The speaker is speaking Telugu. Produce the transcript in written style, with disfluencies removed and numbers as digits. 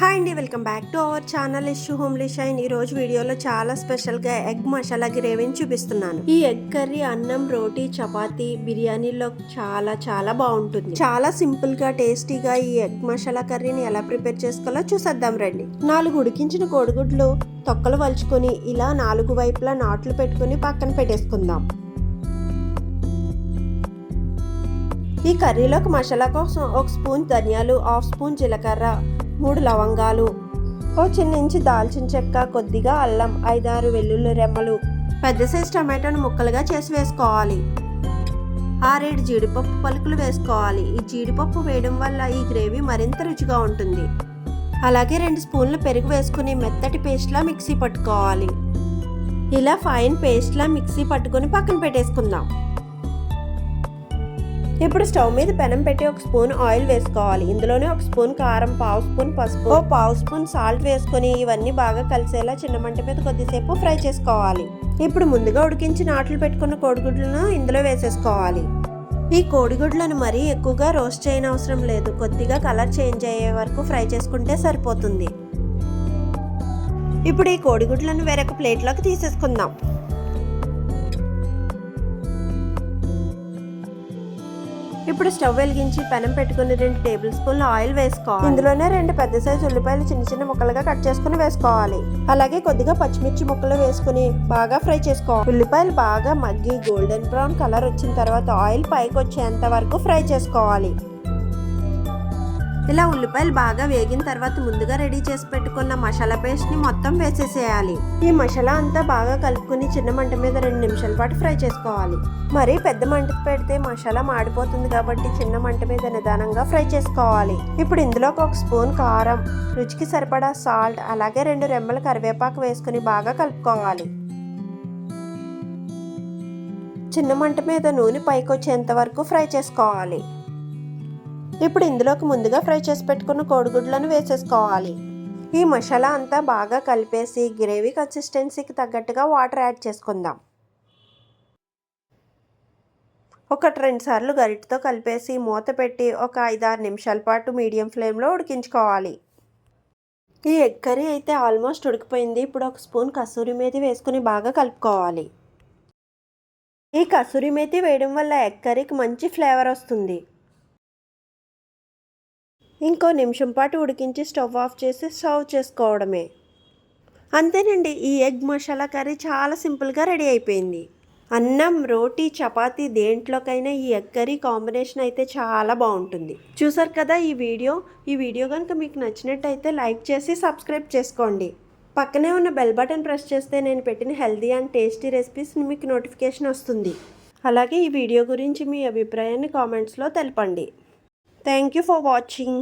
హాయ్ అండి, welcome back to our channel issue homely shine. ఈ రోజు వీడియోలో చాలా స్పెషల్గా ఎగ్ మసాలా గ్రేవీని చూపిస్తున్నాను. ఈ ఎగ్ కర్రీ అన్నం, రోటీ, చపాతీ, బిర్యానీలో చాలా చాలా బాగుంటుంది. చాలా సింపుల్గా టేస్టీగా ఈ ఎగ్ మసాలా కర్రీని ఎలా ప్రిపేర్ చేసుకోవాలో చూసేద్దాం రండి. 4 ఉడికించిన కోడిగుడ్లు తొక్కలు వలుచుకొని ఇలా 4 వైపులా నాట్లు పెట్టుకుని పక్కన పెట్టేసుకుందాం. ఈ కర్రీలోకి మసాలా కోసం 1 స్పూన్ ధనియాలు, 1/2 స్పూన్ జీలకర్ర, 3 లవంగాలు, ఓ చిన్న ఇంచు దాల్చిన చెక్క, కొద్దిగా అల్లం, 5-6 వెల్లుల్లి రెమ్మలు, పెద్ద సైజు టమాటోను ముక్కలుగా చేసి వేసుకోవాలి. 6-7 జీడిపప్పు పలుకులు వేసుకోవాలి. ఈ జీడిపప్పు వేయడం వల్ల ఈ గ్రేవీ మరింత రుచిగా ఉంటుంది. అలాగే 2 స్పూన్ల పెరుగు వేసుకుని మెత్తటి పేస్ట్లా మిక్సీ పట్టుకోవాలి. ఇలా ఫైన్ పేస్ట్లా మిక్సీ పట్టుకొని పక్కన పెట్టేసుకుందాం. ఇప్పుడు స్టవ్ మీద పెనం పెట్టి 1 స్పూన్ ఆయిల్ వేసుకోవాలి. ఇందులోనే 1 స్పూన్ కారం, 1/2 స్పూన్ పసుపు, 1/2 స్పూన్ సాల్ట్ వేసుకొని ఇవన్నీ బాగా కలిసేలా చిన్న మంట మీద కొద్దిసేపు ఫ్రై చేసుకోవాలి. ఇప్పుడు ముందుగా ఉడికించి నాట్లు పెట్టుకున్న కోడిగుడ్లను ఇందులో వేసేసుకోవాలి. ఈ కోడిగుడ్లను మరీ ఎక్కువగా రోస్ట్ చేయనవసరం లేదు. కొద్దిగా కలర్ చేంజ్ అయ్యే వరకు ఫ్రై చేసుకుంటే సరిపోతుంది. ఇప్పుడు ఈ కోడిగుడ్లను వేరొక ప్లేట్లోకి తీసేసుకుందాం. ఇప్పుడు స్టవ్ వెలిగించి పెనం పెట్టుకుని 2 టేబుల్ స్పూన్ల ఆయిల్ వేసుకోవాలి. ఇందులోనే 2 పెద్ద సైజు ఉల్లిపాయలు చిన్న చిన్న ముక్కలుగా కట్ చేసుకుని వేసుకోవాలి. అలాగే కొద్దిగా పచ్చిమిర్చి ముక్కలు వేసుకుని బాగా ఫ్రై చేసుకోవాలి. ఉల్లిపాయలు బాగా మగ్గి గోల్డెన్ బ్రౌన్ కలర్ వచ్చిన తర్వాత ఆయిల్ పైకి వచ్చేంత వరకు ఫ్రై చేసుకోవాలి. ఇలా ఉల్లిపాయలు బాగా వేగిన తర్వాత ముందుగా రెడీ చేసి పెట్టుకున్న మసాలా పేస్ట్ ని మొత్తం వేసేసేయాలి. ఈ మసాలా అంతా బాగా కలుపుకుని చిన్న మంట మీద 2 నిమిషాల పాటు ఫ్రై చేసుకోవాలి. మరి పెద్ద మంట పెడితే మసాలా మాడిపోతుంది కాబట్టి చిన్న మంట మీద నిదానంగా ఫ్రై చేసుకోవాలి. ఇప్పుడు ఇందులోకి 1 స్పూన్ కారం, రుచికి సరిపడా సాల్ట్, అలాగే 2 రెమ్మల కరివేపాకు వేసుకుని బాగా కలుపుకోవాలి. చిన్న మంట మీద నూనె పైకి వచ్చేంత వరకు ఫ్రై చేసుకోవాలి. ఇప్పుడు ఇందులోకి ముందుగా ఫ్రై చేసి పెట్టుకున్న కోడిగుడ్లను వేసేసుకోవాలి. ఈ మసాలా అంతా బాగా కలిపేసి గ్రేవీ కన్సిస్టెన్సీకి తగ్గట్టుగా వాటర్ యాడ్ చేసుకుందాం. 1-2 సార్లు గరిటెతో కలిపేసి మూత పెట్టి ఒక 5-6 నిమిషాల పాటు మీడియం ఫ్లేమ్లో ఉడికించుకోవాలి. ఈ ఎగ్ కర్రీ అయితే ఆల్మోస్ట్ ఉడికిపోయింది. ఇప్పుడు 1 స్పూన్ కసూరి మేతి వేసుకుని బాగా కలుపుకోవాలి. ఈ కసూరి మేతి వేయడం వల్ల ఎగ్ కర్రీకి మంచి ఫ్లేవర్ వస్తుంది. ఇంకో నిమిషం పాటు ఉడికించి స్టవ్ ఆఫ్ చేసి సర్వ్ చేసుకోవడమే. అంతేనండి, ఈ ఎగ్ మసాలా కర్రీ చాలా సింపుల్గా రెడీ అయిపోయింది. అన్నం, రోటీ, చపాతీ దేంట్లోకైనా ఈ ఎగ్ కర్రీ కాంబినేషన్ అయితే చాలా బాగుంటుంది. చూసారు కదా ఈ వీడియో కనుక మీకు నచ్చినట్టయితే లైక్ చేసి సబ్స్క్రైబ్ చేసుకోండి. పక్కనే ఉన్న బెల్ బటన్ ప్రెస్ చేస్తే నేను పెట్టిన హెల్తీ అండ్ టేస్టీ రెసిపీస్ మీకు నోటిఫికేషన్ వస్తుంది. అలాగే ఈ వీడియో గురించి మీ అభిప్రాయాన్ని కామెంట్స్లో తెలపండి. Thank you for watching.